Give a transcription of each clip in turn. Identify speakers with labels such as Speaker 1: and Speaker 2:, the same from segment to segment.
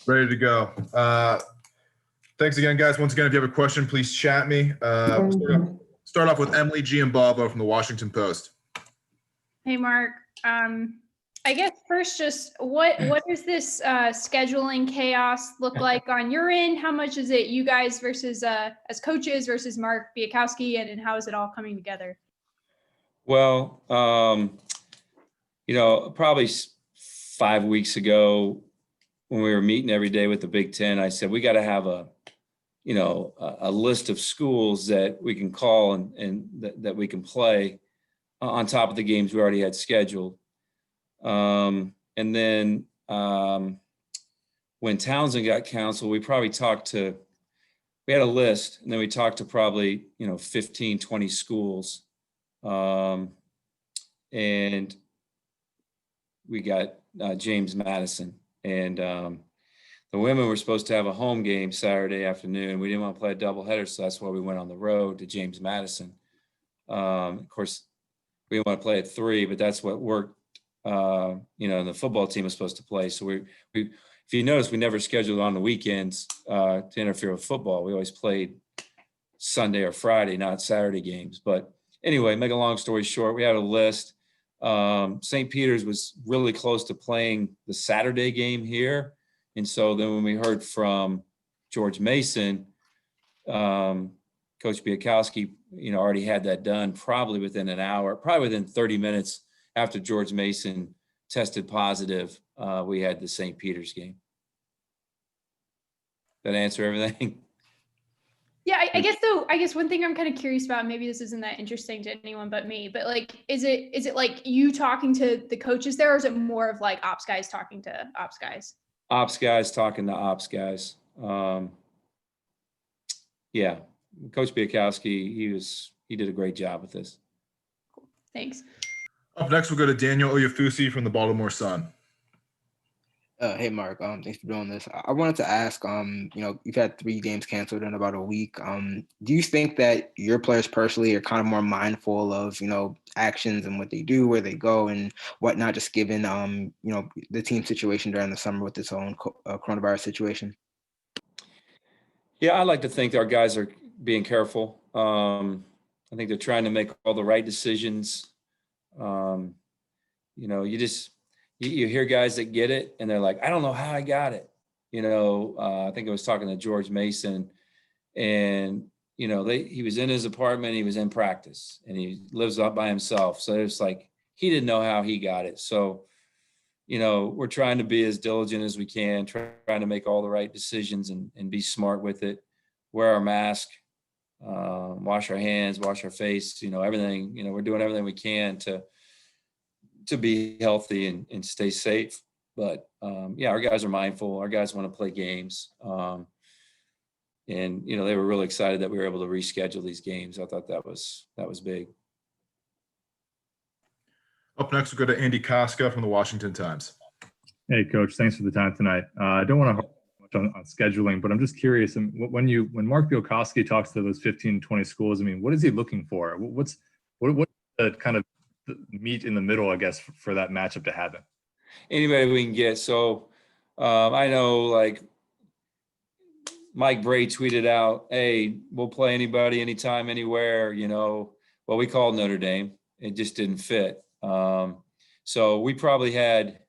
Speaker 1: Ready to go. Thanks again, guys. Once again, if you have a question, please chat me. We'll start off with Emily G. and Balbo from the Washington Post.
Speaker 2: Hey, Mark. I guess first, just what does this scheduling chaos look like on your end? How much is it you guys versus as coaches versus Mark Biakowski, and how is it all coming together?
Speaker 3: Well, probably 5 weeks ago when we were meeting every day with the Big Ten, I said, we got to have a list of schools that we can call and that we can play on top of the games we already had scheduled. And then when Townsend got canceled, we had a list, and then we talked to probably, 15, 20 schools. And we got James Madison, and the women were supposed to have a home game Saturday afternoon. We didn't want to play a doubleheader, so that's why we went on the road to James Madison. Of course, we didn't want to play at 3, but that's what worked. And the football team was supposed to play. So we if you notice, we never scheduled on the weekends to interfere with football. We always played Sunday or Friday, not Saturday games. But anyway, make a long story short, we had a list. St. Peter's was really close to playing the Saturday game here. And so then when we heard from George Mason, Coach Biakowski, already had that done probably within an hour, probably within 30 minutes after George Mason tested positive, we had the St. Peter's game. That answer everything?
Speaker 2: Yeah, I guess one thing I'm kind of curious about, maybe this isn't that interesting to anyone but me, but is it like you talking to the coaches there, or is it more of like ops guys talking to ops guys?
Speaker 3: Ops guys talking to ops guys. Yeah, Coach Biakowski, he did a great job with this.
Speaker 2: Cool. Thanks.
Speaker 1: Up next, we'll go to Daniel Oyefusi from the Baltimore Sun.
Speaker 4: Hey, Mark. Thanks for doing this. I wanted to ask, you've had 3 games canceled in about a week. Do you think that your players personally are kind of more mindful of, actions and what they do, where they go and whatnot, just given, the team situation during the summer with this own coronavirus situation?
Speaker 3: Yeah, I like to think our guys are being careful. I think they're trying to make all the right decisions. You hear guys that get it and they're like, I don't know how I got it. I think I was talking to George Mason, and, he was in his apartment, he was in practice, and he lives up by himself. So it's like, he didn't know how he got it. So, we're trying to be as diligent as we can, trying to make all the right decisions and be smart with it, wear our mask, wash our hands, wash our face, everything, we're doing everything we can to be healthy and stay safe. But our guys are mindful. Our guys want to play games. And they were really excited that we were able to reschedule these games. I thought that was big.
Speaker 1: Up next, we'll go to Andy Koska from the Washington Times.
Speaker 5: Hey, Coach. Thanks for the time tonight. I don't want to harp much on scheduling, but I'm just curious. When Mark Biakowski talks to those 15, 20 schools, what is he looking for? What's the kind of meet in the middle, I guess, for that matchup to happen?
Speaker 3: Anybody we can get. So I know, Mike Bray tweeted out, hey, we'll play anybody, anytime, anywhere, Well, we called Notre Dame. It just didn't fit. So we probably had,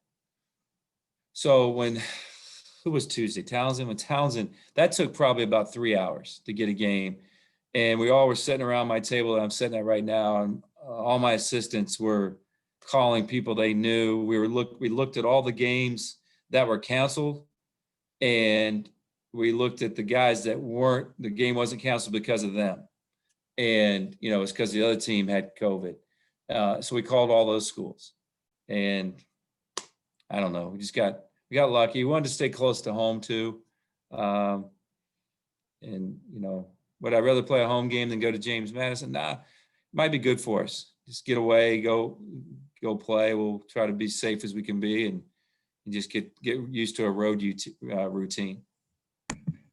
Speaker 3: who was Tuesday? Townsend? When Townsend, that took probably about 3 hours to get a game. And we all were sitting around my table that I'm sitting at right now, and all my assistants were calling people they knew. We looked at all the games that were canceled, and we looked at the guys that the game wasn't canceled because of them. And, it's because the other team had COVID. So we called all those schools, and I don't know, we got lucky. We wanted to stay close to home too. Would I rather play a home game than go to James Madison? Nah, it might be good for us. Just get away, go play. We'll try to be safe as we can be and just get used to a road routine.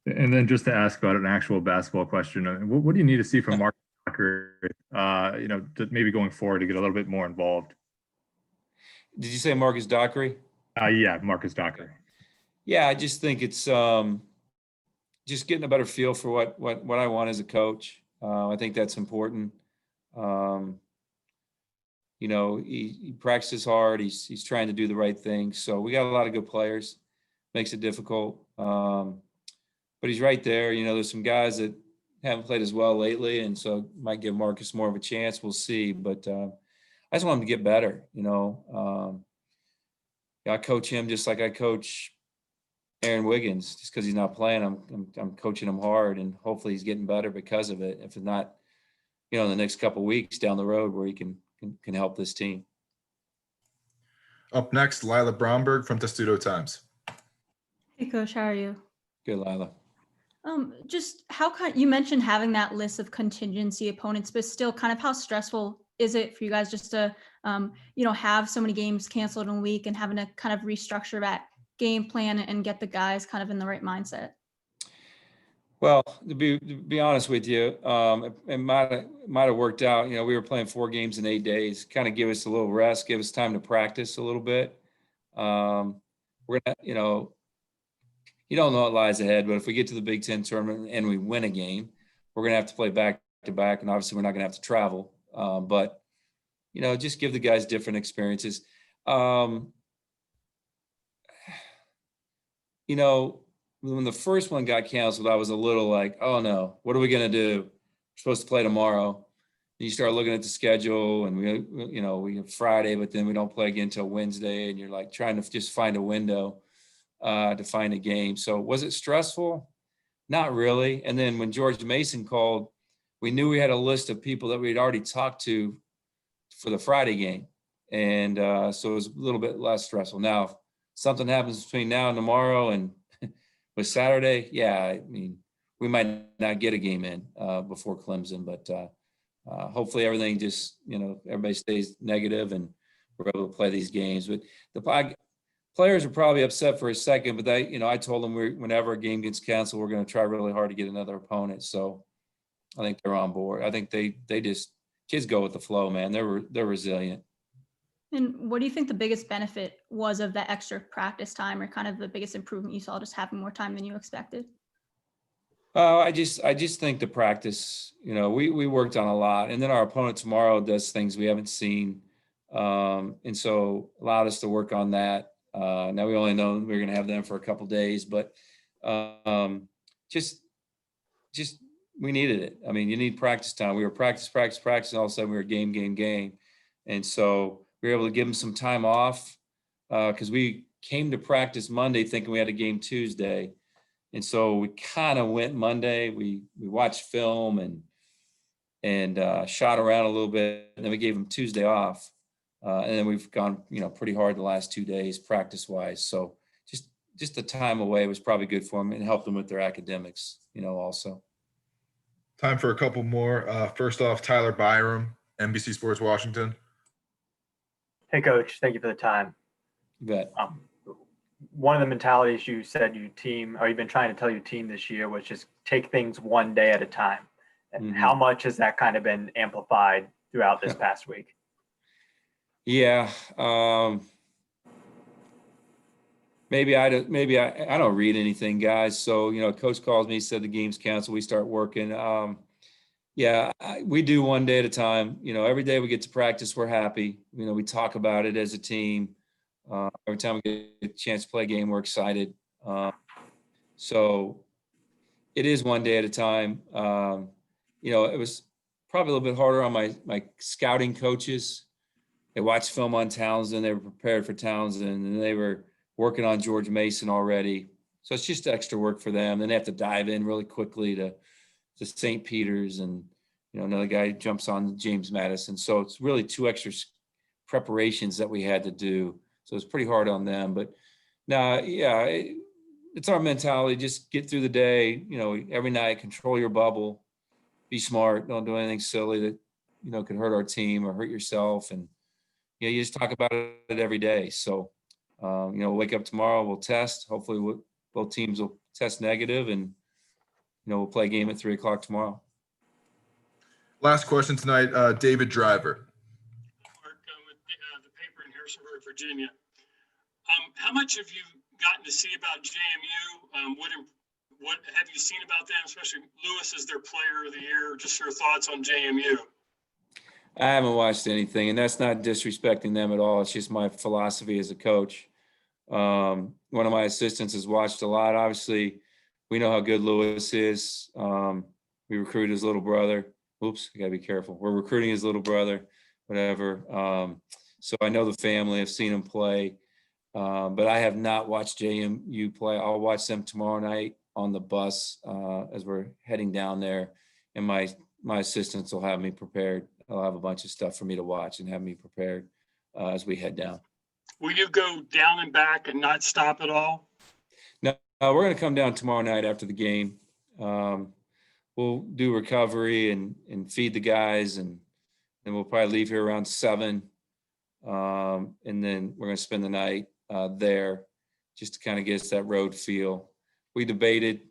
Speaker 5: And then just to ask about an actual basketball question, what do you need to see from Mark Tucker, to maybe going forward to get a little bit more involved?
Speaker 3: Did you say Marcus Dockery?
Speaker 5: Yeah, Marcus Dockery.
Speaker 3: Yeah, I just think it's just getting a better feel for what I want as a coach. I think that's important. Um, he practices hard. He's trying to do the right thing. So we got a lot of good players. Makes it difficult. But he's right there. There's some guys that haven't played as well lately, and so might give Marcus more of a chance. We'll see. But I just want him to get better. I coach him just like I coach Aaron Wiggins. Just because he's not playing, I'm coaching him hard, and hopefully he's getting better because of it. If not, in the next couple of weeks down the road, where he can help this team.
Speaker 1: Up next, Lila Bromberg from Testudo Times.
Speaker 6: Hey, Coach, how are you?
Speaker 3: Good, Lila.
Speaker 6: Just you mentioned having that list of contingency opponents, but still kind of how stressful is it for you guys just to, have so many games canceled in a week and having to kind of restructure that game plan and get the guys kind of in the right mindset?
Speaker 3: Well, to be honest with you, it might have worked out. We were playing 4 games in 8 days, kind of give us a little rest, give us time to practice a little bit. We're gonna, you don't know what lies ahead, but if we get to the Big Ten tournament and we win a game, we're gonna have to play back to back, and obviously we're not gonna have to travel. But just give the guys different experiences. When the first one got canceled, I was a little like, oh no, what are we going to do? We're supposed to play tomorrow. And you start looking at the schedule, and we have Friday, but then we don't play again until Wednesday. And you're like trying to just find a window to find a game. So was it stressful? Not really. And then when George Mason called, we knew we had a list of people that we'd already talked to for the Friday game. And so it was a little bit less stressful. Now, if something happens between now and tomorrow and with Saturday, we might not get a game in before Clemson, but hopefully everything just, everybody stays negative and we're able to play these games. But the players are probably upset for a second, but I told them whenever a game gets canceled, we're going to try really hard to get another opponent. So I think they're on board. I think they just kids go with the flow, man. They're resilient.
Speaker 6: And what do you think the biggest benefit was of that extra practice time, or kind of the biggest improvement you saw just having more time than you expected?
Speaker 3: I just think the practice, we worked on a lot, and then our opponent tomorrow does things we haven't seen. And so allowed us to work on that. Now we only know we're going to have them for a couple days, but just we needed it. You need practice time. We were practice, and all of a sudden we were game. And so we were able to give them some time off because we came to practice Monday thinking we had a game Tuesday. And so we kind of went Monday. We watched film and shot around a little bit, and then we gave them Tuesday off. And then we've gone, pretty hard the last 2 days practice-wise. So just the time away was probably good for them and helped them with their academics, also.
Speaker 1: Time for a couple more. First off, Tyler Byram, NBC Sports Washington.
Speaker 7: Hey, Coach. Thank you for the time.
Speaker 3: You bet.
Speaker 7: One of the mentalities you said you've been trying to tell your team this year was just take things one day at a time. And how much has that kind of been amplified throughout this past week?
Speaker 3: Yeah. Maybe I don't read anything, guys. So, coach calls me, said the game's canceled. We start working. We do one day at a time. Every day we get to practice, we're happy. We talk about it as a team. Every time we get a chance to play a game, we're excited. So it is one day at a time. It was probably a little bit harder on my scouting coaches. They watched film on Townsend. They were prepared for Townsend, and they were working on George Mason already. So it's just extra work for them. Then they have to dive in really quickly to St. Peter's, and another guy jumps on James Madison. So it's really 2 extra preparations that we had to do. So it's pretty hard on them. But no, it's our mentality. Just get through the day. Every night, control your bubble, be smart, don't do anything silly that could hurt our team or hurt yourself. And you just talk about it every day. So we'll wake up tomorrow, we'll test. Hopefully both teams will test negative, and we'll play a game at 3:00 tomorrow.
Speaker 1: Last question tonight, David Driver.
Speaker 8: Mark, with the paper in Harrisonburg, Virginia. How much have you gotten to see about JMU? What have you seen about them, especially Lewis as their player of the year? Just your thoughts on JMU.
Speaker 3: I haven't watched anything, and that's not disrespecting them at all. It's just my philosophy as a coach. One of my assistants has watched a lot. Obviously, we know how good Lewis is. We recruit his little brother. Oops, I gotta be careful. We're recruiting his little brother, whatever. So I know the family. I've seen him play, but I have not watched JMU play. I'll watch them tomorrow night on the bus as we're heading down there, and my assistants will have me prepared. I'll have a bunch of stuff for me to watch and have me prepared as we head down.
Speaker 8: Will you go down and back and not stop at all?
Speaker 3: No, we're going to come down tomorrow night after the game. We'll do recovery and feed the guys, and then we'll probably leave here around 7. And then we're going to spend the night there just to kind of get us that road feel. We debated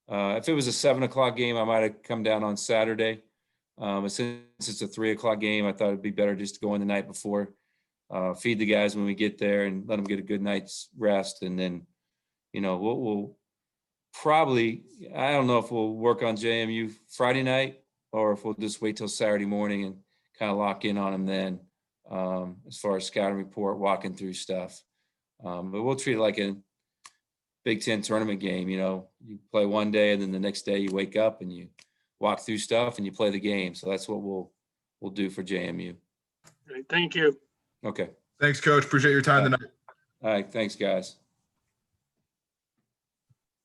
Speaker 3: if it was a 7 o'clock game, I might have come down on Saturday. But since it's a 3 o'clock game, I thought it'd be better just to go in the night before, feed the guys when we get there and let them get a good night's rest. And then, we'll probably, I don't know if we'll work on JMU Friday night or if we'll just wait till Saturday morning and kind of lock in on them then, as far as scouting report, walking through stuff. But we'll treat it like a Big Ten tournament game. You play one day and then the next day you wake up and you walk through stuff and you play the game. So that's what we'll do for JMU.
Speaker 8: Great. Thank you.
Speaker 3: Okay.
Speaker 1: Thanks, Coach. Appreciate your time tonight.
Speaker 3: All right. Thanks, guys.